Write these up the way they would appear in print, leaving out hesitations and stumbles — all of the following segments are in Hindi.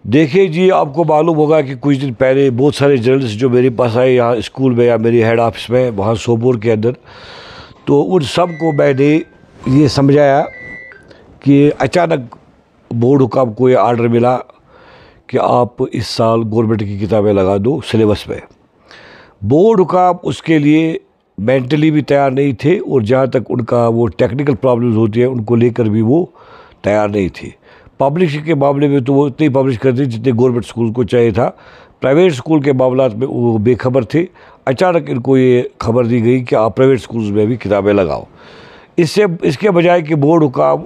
देखिए जी, आपको मालूम होगा कि कुछ दिन पहले बहुत सारे जर्नलिस्ट जो मेरे पास आए यहाँ स्कूल में या मेरी हेड ऑफिस में वहाँ सोपोर के अंदर, तो उन सब को मैंने ये समझाया कि अचानक बोर्ड हुकाम को ये आर्डर मिला कि आप इस साल गवर्नमेंट की किताबें लगा दो सिलेबस में। बोर्ड हुकाम उसके लिए मेंटली भी तैयार नहीं थे और जहाँ तक उनका वो टेक्निकल प्रॉब्लम्स होती है उनको लेकर भी वो तैयार नहीं थे। पब्लिशिंग के मामले में तो वो इतनी पब्लिश करते जितने गवर्नमेंट स्कूल को चाहिए था। प्राइवेट स्कूल के मामलात में वो बेखबर थे। अचानक इनको ये खबर दी गई कि आप प्राइवेट स्कूल्स में भी किताबें लगाओ। इसके बजाय कि बोर्ड हुकाम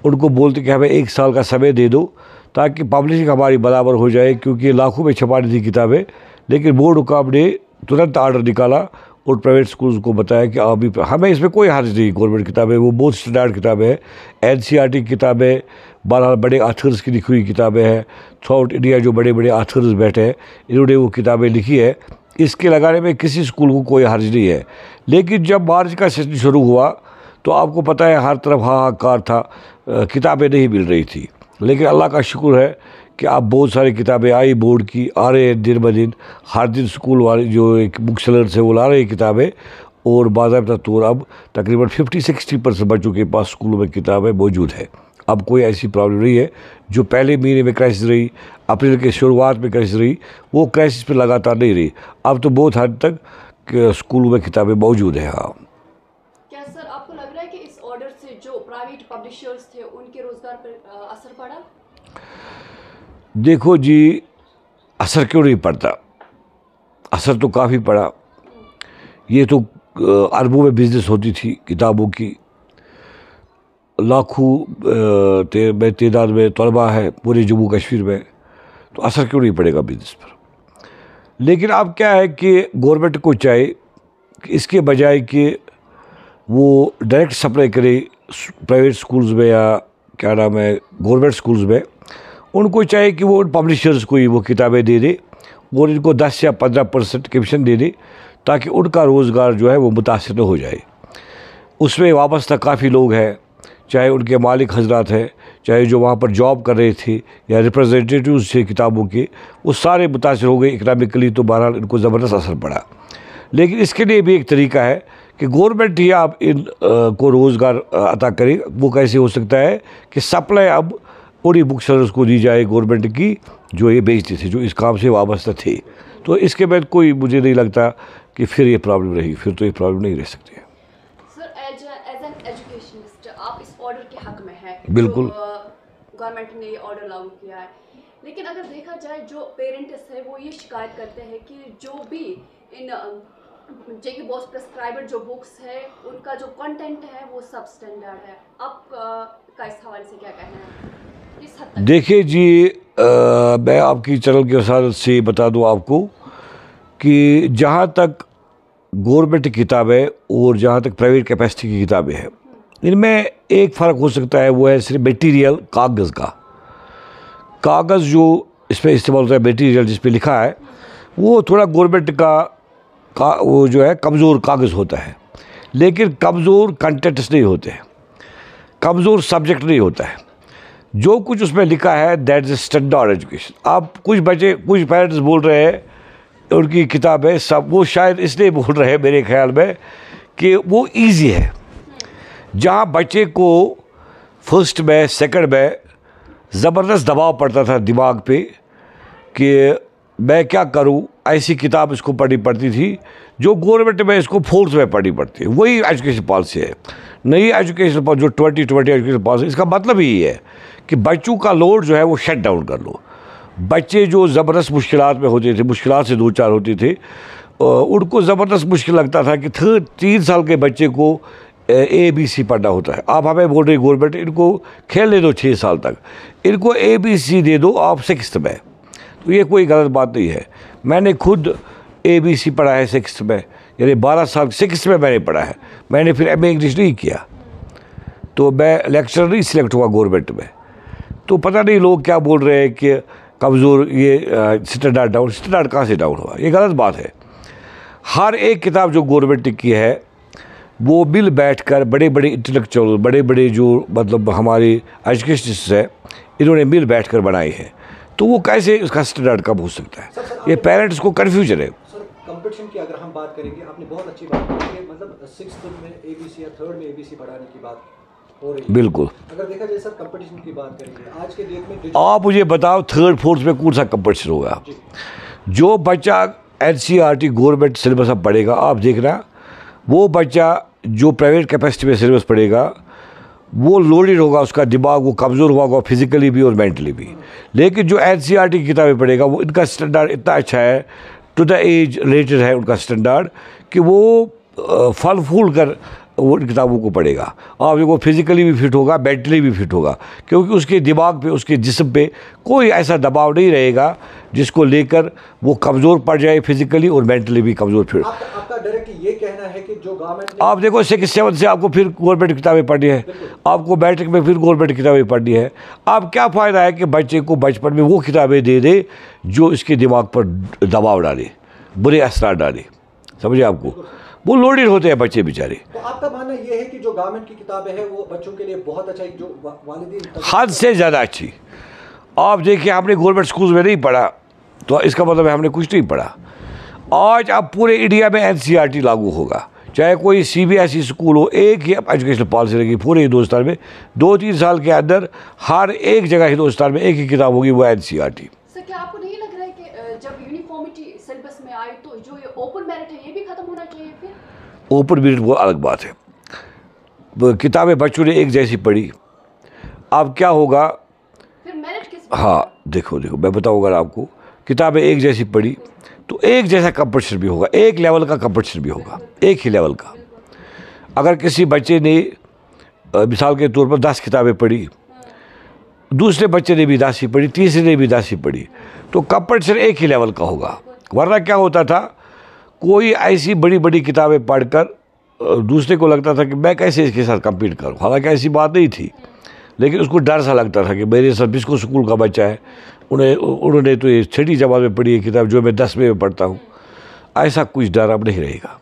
उनको बोलते कि हमें 1 साल का समय दे दो ताकि पब्लिशिंग हमारी बराबर हो जाए, क्योंकि लाखों में छपानी थी किताबें। लेकिन बोर्ड हुकाम ने तुरंत आर्डर निकाला और प्राइवेट स्कूल्स को बताया कि आप भी, हमें इसमें कोई हर्ज नहीं। गवर्नमेंट किताबें वो बहुत स्टैंडर्ड किताबें हैं, NCERT की किताबें, 12 बड़े आथर्स की लिखी हुई किताबें हैं। थ्रू आउट इंडिया जो बड़े बड़े आथर्स बैठे हैं इन्होंने वो किताबें लिखी है। इसके लगाने में किसी स्कूल को कोई हर्ज नहीं है। लेकिन जब मार्च का सेशन शुरू हुआ तो आपको पता है हर तरफ हाहाकार था, किताबें नहीं मिल रही थी। लेकिन अल्लाह का शुक्र है कि अब बहुत सारी किताबें आई, बोर्ड की आ रहे हैं दिन ब दिन। हर दिन स्कूल वाले जो एक बुक सेलर्स है वो ला रहे हैं किताबें, और बाज़ाब्ता तौर अब तकरीबन 50-60% बच्चों के पास स्कूलों में किताबें मौजूद है। अब कोई ऐसी प्रॉब्लम नहीं है। जो पहले महीने में क्राइसिस रही, अप्रैल के शुरुआत में क्राइसिस रही, वो क्राइसिस पर लगातार नहीं रही। अब तो बहुत हद तक स्कूलों में किताबें मौजूद है। हाँ, क्या सर आपको लग रहा है कि इस ऑर्डर से जो प्राइवेट पब्लिशर्स थे उनके रोजगार पर असर पड़ा? देखो जी, असर क्यों नहीं पड़ता, असर तो काफ़ी पड़ा। ये तो अरबों में बिजनेस होती थी किताबों की, लाखों तादाद में तलबा है पूरे जम्मू कश्मीर में, तो असर क्यों नहीं पड़ेगा बिजनेस पर। लेकिन अब क्या है कि गवर्नमेंट को चाहिए कि इसके बजाय कि वो डायरेक्ट सप्लाई करे प्राइवेट स्कूल्स में या क्या नाम है गवर्नमेंट स्कूल्स में, उनको चाहिए कि वो पब्लिशर्स को ही वो किताबें दे दे और इनको 10 या 15% कमीशन दे दे, ताकि उनका रोज़गार जो है वो मुतासिर न हो जाए। उसमें वाबस्ता काफ़ी लोग हैं, चाहे उनके मालिक हजरात हैं, चाहे जो वहाँ पर जॉब कर रहे थे या रिप्रेजेंटेटिव्स थे किताबों के, वो सारे मुतासिर हो गए इकनॉमिकली। तो बहरहाल इनको ज़बरदस्त असर पड़ा। लेकिन इसके लिए भी एक तरीका है कि गवर्नमेंट ही आप इन को रोज़गार अता करे। वो कैसे हो सकता है कि सप्लाई अब उन्हीं बुक सेलर्स को दी जाए गवर्नमेंट की जो ये बेचते थे, जो इस काम से वाबस्ता थे। तो इसके बाद कोई मुझे नहीं लगता कि फिर ये प्रॉब्लम रही, फिर तो ये प्रॉब्लम नहीं रह सकती है। सर एज एन एजुकेशनिस्ट आप इस ऑर्डर के हक में हैं। बिल्कुल, गवर्नमेंट ने ये ऑर्डर लागू किया है। लेकिन अगर देखा जाए जो पेरेंट्स है वो ये शिकायत करते हैं कि जो भी इन जेके बॉस प्रेस्क्राइबर जो बुक्स है उनका जो कंटेंट है वो सब स्टैंडर्ड है। आपका इस हवाले से क्या कहना है? देखिए जी, मैं आपकी चैनल की वसारत से बता दूं आपको कि जहाँ तक गवर्नमेंट की किताबें और जहाँ तक प्राइवेट कैपेसिटी की किताबें हैं, इनमें एक फ़र्क हो सकता है, वो है सिर्फ मटेरियल, कागज़ का। कागज़ जो इसमें इस्तेमाल होता है, मटेरियल जिस पे लिखा है, वो थोड़ा गवर्नमेंट का वो जो है कमज़ोर कागज़ होता है। लेकिन कमज़ोर कंटेंट्स नहीं होते हैं, कमज़ोर सब्जेक्ट नहीं होता है। जो कुछ उसमें लिखा है दैट इज़ स्टैंडर्ड एजुकेशन। आप कुछ पेरेंट्स बोल रहे हैं उनकी किताबें सब, वो शायद इसलिए बोल रहे हैं मेरे ख्याल में कि वो इजी है। जहाँ बच्चे को फर्स्ट में सेकंड में ज़बरदस्त दबाव पड़ता था दिमाग पे कि मैं क्या करूँ, ऐसी किताब इसको पढ़नी पड़ती थी जो गवर्नमेंट में इसको फोर्थ में पढ़नी पड़ती है। वही एजुकेशन पॉलिसी है। नई एजुकेशन पॉलिसी जो 2020 एजुकेशन पॉलिसी, इसका मतलब ही है कि बच्चों का लोड जो है वो शट डाउन कर लो। बच्चे जो ज़बरदस्त मुश्किलात में होते थे, मुश्किलात से दो चार होते थे, उनको ज़बरदस्त मुश्किल लगता था कि 3 साल के बच्चे को ABC पढ़ना होता है। आप हमें बोल रहे गवर्नमेंट इनको खेलने दो 6 साल तक, इनको ABC दे दो आप 6th में। तो ये कोई गलत बात नहीं है। मैंने खुद ABC पढ़ा है 6th में, यानी 12 साल 6th में मैंने पढ़ा है। मैंने फिर MA इंग्लिश नहीं किया, तो मैं लेक्चरर नहीं सिलेक्ट हुआ गवर्नमेंट में। तो पता नहीं लोग क्या बोल रहे हैं कि कमज़ोर, ये स्टैंडर्ड डाउन। स्टैंडर्ड कहाँ से डाउन हुआ? ये गलत बात है। हर एक किताब जो गवर्नमेंट की है वो मिल बैठकर बड़े बड़े इंटेलेक्चुअल, बड़े बड़े जो मतलब हमारे एजुकेशनिस्ट हैं, इन्होंने मिल बैठकर बनाई है। तो तो वो कैसे उसका स्टैंडर्ड कम हो सकता है? ये पेरेंट्स को कन्फ्यूजन है। सर कंपटीशन की अगर हम बात करेंगे, आपने बहुत अच्छी बात की कि मतलब 6th में ABC या 3rd में ABC पढ़ाने की बात हो रही है। बिल्कुल। अगर देखा जाए सर कंपटीशन की बात करेंगे आज के डेट में आप मुझे बताओ 3rd 4th में कौन सा कंपटीशन होगा? जो बच्चा NCERT गवर्नमेंट सिलेबस अब पढ़ेगा, आप देखना वो बच्चा जो प्राइवेट कैपेसिटी में सिलेबस पढ़ेगा वो लोडेड होगा, उसका दिमाग वो कमज़ोर होगा फिजिकली भी और मेंटली भी। लेकिन जो NCERT की किताबें पढ़ेगा वो इनका स्टैंडर्ड इतना अच्छा है, टू द एज रिलेटेड है उनका स्टैंडर्ड, कि वो फल फूल कर वो इन किताबों को पढ़ेगा। आप देखो फिजिकली भी फिट होगा, मेंटली भी फिट होगा, क्योंकि उसके दिमाग पे उसके जिस्म पे कोई ऐसा दबाव नहीं रहेगा जिसको लेकर वो कमज़ोर पड़ जाए फिजिकली और मेंटली भी कमज़ोर फिर। आपका डायरेक्टली ये कहना है कि जो गवर्नमेंट आप देखो 6 7 से आपको फिर गवर्नमेंट किताबें पढ़नी है, आपको मैट्रिक में फिर गवर्नमेंट किताबें पढ़नी है। अब क्या फ़ायदा है कि बच्चे को बचपन में वो किताबें दे दे जो इसके दिमाग पर दबाव डाले, बुरे असरार डाले। समझे आपको? वो लोडेड होते हैं बच्चे बेचारे। तो आपका मानना ये है कि जो गवर्नमेंट की किताबें हैं वो बच्चों के लिए बहुत अच्छा है, जो वालिदैन हद से ज़्यादा अच्छी। आप देखिए हमने गवर्नमेंट स्कूल में नहीं पढ़ा तो इसका मतलब है हमने कुछ नहीं पढ़ा। आज अब पूरे इंडिया में NCERT लागू होगा, चाहे कोई CBSE स्कूल हो, एक ही एजुकेशनल पॉलिसी रहेगी पूरे हिंदुस्तान में। 2-3 साल के अंदर हर एक जगह हिंदुस्तान में एक ही किताब होगी, वो NCERT। सर क्या आपको नहीं लग रहा है कि जब यूनिफॉर्मिटी सिलेबस में आए तो जो ये ओपन मेरिट है ये भी खत्म होना चाहिए? फिर ओपन मेरिट वो अलग बात है, किताबें बच्चों ने एक जैसी पढ़ी, अब क्या होगा? फिर मेरिट किस? हाँ देखो मैं बताऊँगा आपको, किताबें एक जैसी पढ़ी तो एक जैसा कंपटीशन भी होगा, एक लेवल का कंपटीशन भी होगा, एक ही लेवल का। अगर किसी बच्चे ने मिसाल के तौर पर 10 किताबें पढ़ी, दूसरे बच्चे ने भी 10 ही पढ़ी, तीसरे ने भी 10 ही पढ़ी, तो कंपटीशन एक ही लेवल का होगा। वरना क्या होता था, कोई ऐसी बड़ी बड़ी किताबें पढ़कर दूसरे को लगता था कि मैं कैसे इसके साथ कम्पीट करूं, हालांकि ऐसी बात नहीं थी, लेकिन उसको डर सा लगता था कि मेरे साथ बिस्को स्कूल का बच्चा है, उन्होंने तो ये 6ठी जमात में पढ़ी है किताब जो मैं 10वीं में पढ़ता हूँ। ऐसा कुछ डर अब नहीं रहेगा,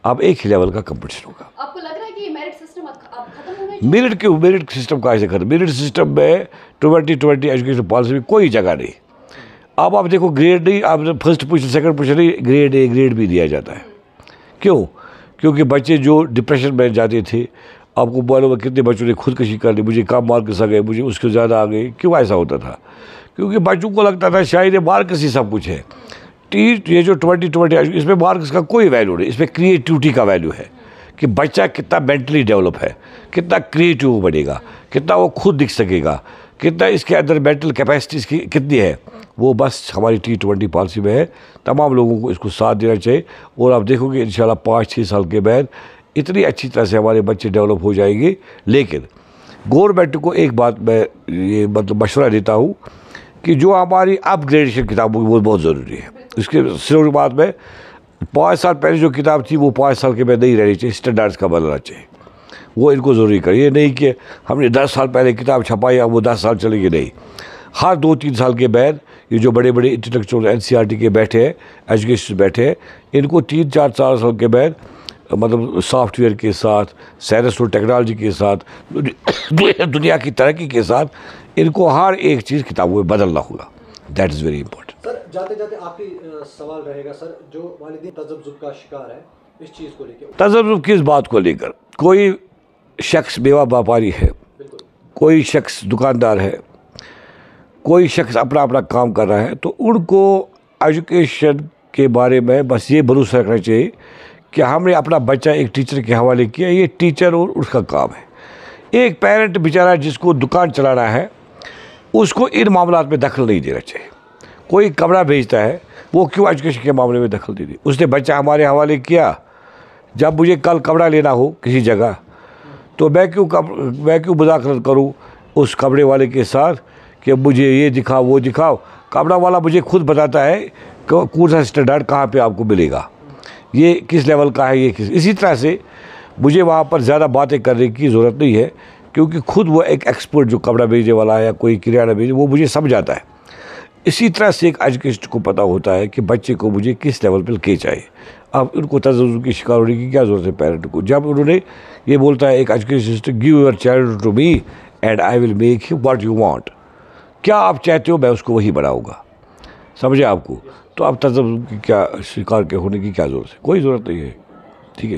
अब एक ही लेवल का कंपटीशन होगा। आपको लग रहा है कि मेरिट सिस्टम अब खत्म होना चाहिए? मेरिट सिस्टम का ऐसे खत्म? मेरिट सिस्टम में 2020 एजुकेशन पॉलिसी में कोई जगह नहीं। अब आप देखो ग्रेड नहीं, आप फर्स्ट पोजीशन सेकंड पोजीशन नहीं, ग्रेड A ग्रेड B दिया जाता है। क्यों? क्योंकि बच्चे जो डिप्रेशन में जाते थे, आपको मालूम है कितने बच्चों ने खुदकुशी कर ली, मुझे कम मार्क्स आ गए, मुझे उसके ज़्यादा आ गए। क्यों ऐसा होता था? क्योंकि बच्चों को लगता था शायद मार्क्स ही सब कुछ है। ये जो 2020 इसमें मार्क्स का कोई वैल्यू नहीं, इसमें क्रिएटिविटी का वैल्यू है कि बच्चा कितना मेंटली डेवलप है, कितना क्रिएटिव बनेगा, कितना वो खुद दिख सकेगा, कितना इसके अंदर मेंटल कैपेसिटी इसकी कितनी है। वो बस हमारी T20 पॉलिसी में है। तमाम लोगों को इसको साथ देना चाहिए और आप देखोगे इंशाल्लाह 5-6 साल के बाद इतनी अच्छी तरह से हमारे बच्चे डेवलप हो जाएंगे। लेकिन गवर्नमेंट को एक बात मैं ये मतलब मशवरा देता हूँ कि जो हमारी अपग्रेडेशन किताबों की वो बहुत ज़रूरी है। इसके सिर्फ बात में 5 साल पहले जो किताब थी वो 5 साल के बाद नहीं रहनी चाहिए, स्टैंडर्ड्स का बदलना चाहिए, वो इनको ज़रूरी करिए। नहीं कि हमने 10 साल पहले किताब छपाई अब वो 10 साल चलेगी, नहीं। हर 2-3 साल के बाद ये जो बड़े बड़े इंटेलेक्चुअल NCERT के बैठे हैं, एजुकेशन बैठे हैं, इनको 3-4 साल के बाद मतलब सॉफ्टवेयर के साथ, साइंस और टेक्नोलॉजी के साथ, दुनिया की तरक्की के साथ इनको हर एक चीज़ किताबों में बदलना होगा। That is very important. Sir जाते जाते आखिरी सवाल रहेगा सर, जो वालिदैन तज़ब्ज़ुब का शिकार है इस चीज़ को लेकर। तज़ब्ज़ुब किस बात को लेकर? कोई शख्स मेवा व्यापारी है, कोई शख्स दुकानदार है, कोई शख्स अपना अपना काम कर रहा है, तो उनको एजुकेशन के बारे में बस ये भरोसा रखना चाहिए कि हमने अपना बच्चा एक टीचर के हवाले किया, ये टीचर और उसका काम है। एक पेरेंट बेचारा जिसको दुकान चलाना है उसको इन मामलात में दखल नहीं देना चाहिए। कोई कपड़ा बेचता है वो क्यों एजुकेशन के मामले में दखल दे दी? उसने बच्चा हमारे हवाले किया, जब मुझे कल कपड़ा लेना हो किसी जगह तो मैं क्यों मुदाखलत करूं उस कपड़े वाले के साथ कि मुझे ये दिखाओ वो दिखाओ? कपड़ा वाला मुझे खुद बताता है कि कौन सा स्टैंडर्ड कहाँ पे आपको मिलेगा, ये किस लेवल का है, ये किस। इसी तरह से मुझे वहाँ पर ज़्यादा बातें करने की ज़रूरत नहीं है, क्योंकि खुद वो एक एक्सपर्ट जो कपड़ा बेचने वाला है या कोई किराना बेचने वो मुझे समझाता है। इसी तरह से एक एजुकेशन को पता होता है कि बच्चे को मुझे किस लेवल पर के चाहिए। अब उनको तज़ब्ज़ुब की शिकार होने की क्या ज़रूरत है पेरेंट को? जब उन्होंने ये बोलता है एक education system, give your child to me and I will make you what you want, क्या आप चाहते हो मैं उसको वही बढ़ाऊँगा, समझे आपको। तो आप तजब्बुर की क्या शिकार के होने की क्या ज़रूरत है, कोई ज़रूरत नहीं है, ठीक है।